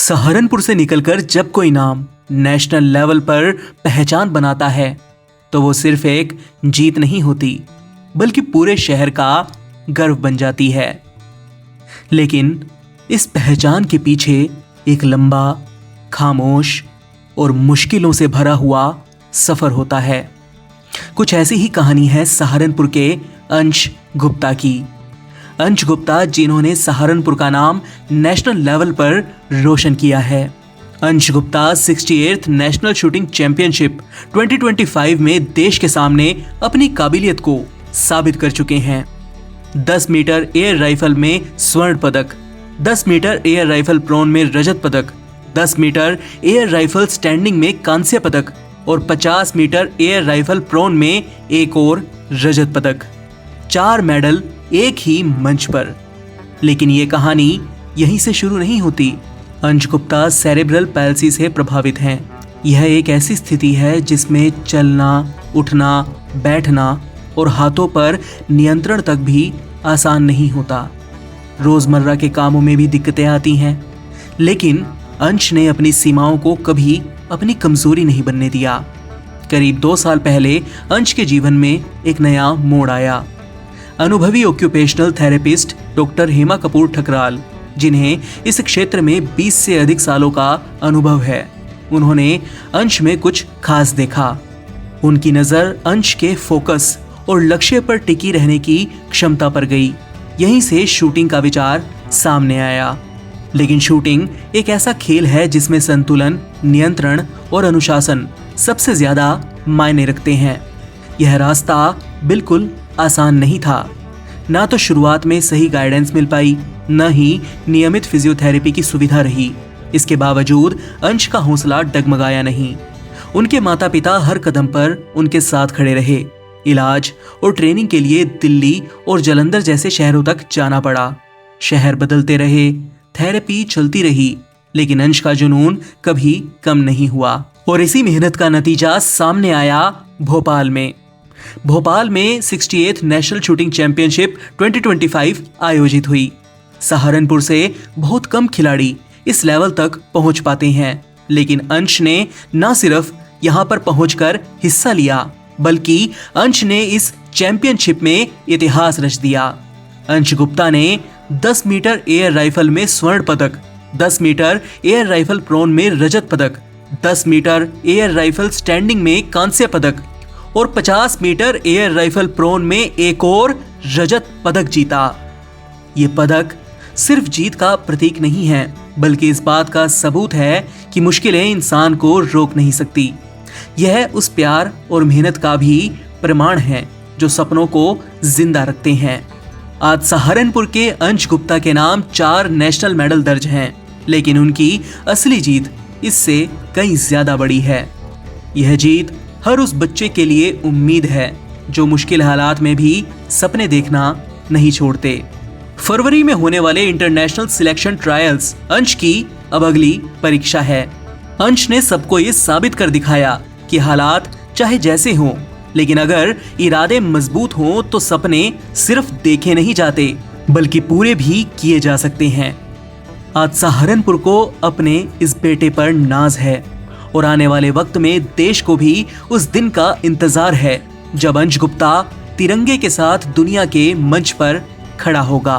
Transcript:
सहारनपुर से निकलकर जब कोई नाम नेशनल लेवल पर पहचान बनाता है तो वो सिर्फ एक जीत नहीं होती बल्कि पूरे शहर का गर्व बन जाती है। लेकिन इस पहचान के पीछे एक लंबा, खामोश और मुश्किलों से भरा हुआ सफर होता है। कुछ ऐसी ही कहानी है सहारनपुर के अंश गुप्ता की। अंश गुप्ता जिन्होंने सहारनपुर का नाम नेशनल लेवल पर रोशन किया है। अंश Gupta 68th national shooting championship 2025 में देश के सामने अपनी काबिलियत को साबित कर चुके हैं। 10 मीटर एयर राइफल में स्वर्ण पदक, 10 मीटर एयर राइफल प्रोन में रजत पदक, 10 मीटर एयर राइफल स्टैंडिंग में कांस्य पदक और 50 मीटर एयर राइफल प्रोन में एक और रजत पदक। 4 मेडल एक ही मंच पर। लेकिन ये कहानी यहीं से शुरू नहीं होती। अंश गुप्ता सेरेब्रल पैल्सी से प्रभावित हैं। यह एक ऐसी स्थिति है जिसमें चलना, उठना, बैठना और हाथों पर नियंत्रण तक भी आसान नहीं होता। रोजमर्रा के कामों में भी दिक्कतें आती हैं। लेकिन अंश ने अपनी सीमाओं को कभी अपनी कमजोरी नहीं बनने दिया। करीब 2 साल पहले अंश के जीवन में एक नया मोड़ आया। अनुभवी occupational therapist doctor Hema Kapoor Thakral, जिन्हें इस क्षेत्र में 20 से अधिक सालों का अनुभव है, उन्होंने अंश में कुछ खास देखा। उनकी नज़र अंश के फोकस और लक्ष्य पर टिकी रहने की क्षमता पर गई। यहीं से शूटिंग का विचार सामने आया। लेकिन शूटिंग एक ऐसा खेल है जिसमें संतुलन, नियंत्रण और अनुशासन सबसे ज्यादा मायने रखते हैं। यह रास्ता बिल्कुल आसान नहीं था। ना तो शुरुआत में सही गाइडेंस मिल पाई, न ही नियमित फिजियोथेरेपी की सुविधा रही। इसके बावजूद अंश का हौसला डगमगाया नहीं। उनके माता पिता हर कदम पर उनके साथ खड़े रहे। इलाज और ट्रेनिंग के लिए दिल्ली और जालंधर जैसे शहरों तक जाना पड़ा। शहर बदलते रहे, थेरेपी चलती रही, लेकिन अंश का जुनून कभी कम नहीं हुआ। और इसी मेहनत का नतीजा सामने आया भोपाल में। भोपाल में 68th नेशनल शूटिंग चैंपियनशिप 2025 आयोजित हुई। सहारनपुर से बहुत कम खिलाड़ी इस लेवल तक पहुंच पाते हैं, लेकिन अंश ने न सिर्फ यहां पर पहुंचकर हिस्सा लिया, बल्कि अंश ने इस चैंपियनशिप में इतिहास रच दिया। अंश गुप्ता ने 10 मीटर एयर राइफल में स्वर्ण पदक, 10 मीटर एयर राइफल प्रोन में रजत पदक, 10 मीटर एयर राइफल स्टैंडिंग में कांस्य पदक और 50 मीटर एयर राइफल प्रोन में एक और रजत पदक जीता। ये पदक सिर्फ जीत का प्रतीक नहीं है, बल्कि इस बात का सबूत है कि मुश्किलें इंसान को रोक नहीं सकती। यह उस प्यार और मेहनत का भी प्रमाण है जो सपनों को जिंदा रखते हैं। आज सहारनपुर के अंश गुप्ता के नाम 4 नेशनल मेडल दर्ज हैं, लेकिन उनकी असली जीत इससे कहीं ज्यादा बड़ी है। यह जीत हर उस बच्चे के लिए उम्मीद है जो मुश्किल हालात में भी सपने देखना नहीं छोड़ते। फरवरी में होने वाले इंटरनेशनल सिलेक्शन ट्रायल्स अंश की अब अगली परीक्षा है। अंश ने सबको ये साबित कर दिखाया कि हालात चाहे जैसे हों, लेकिन अगर इरादे मजबूत हों तो सपने सिर्फ देखे नहीं जाते बल्कि पूरे भी किए जा सकते हैं। आज सहारनपुर को अपने इस बेटे पर नाज है और आने वाले वक्त में देश को भी उस दिन का इंतजार है जब अंश गुप्ता तिरंगे के साथ दुनिया के मंच पर खड़ा होगा।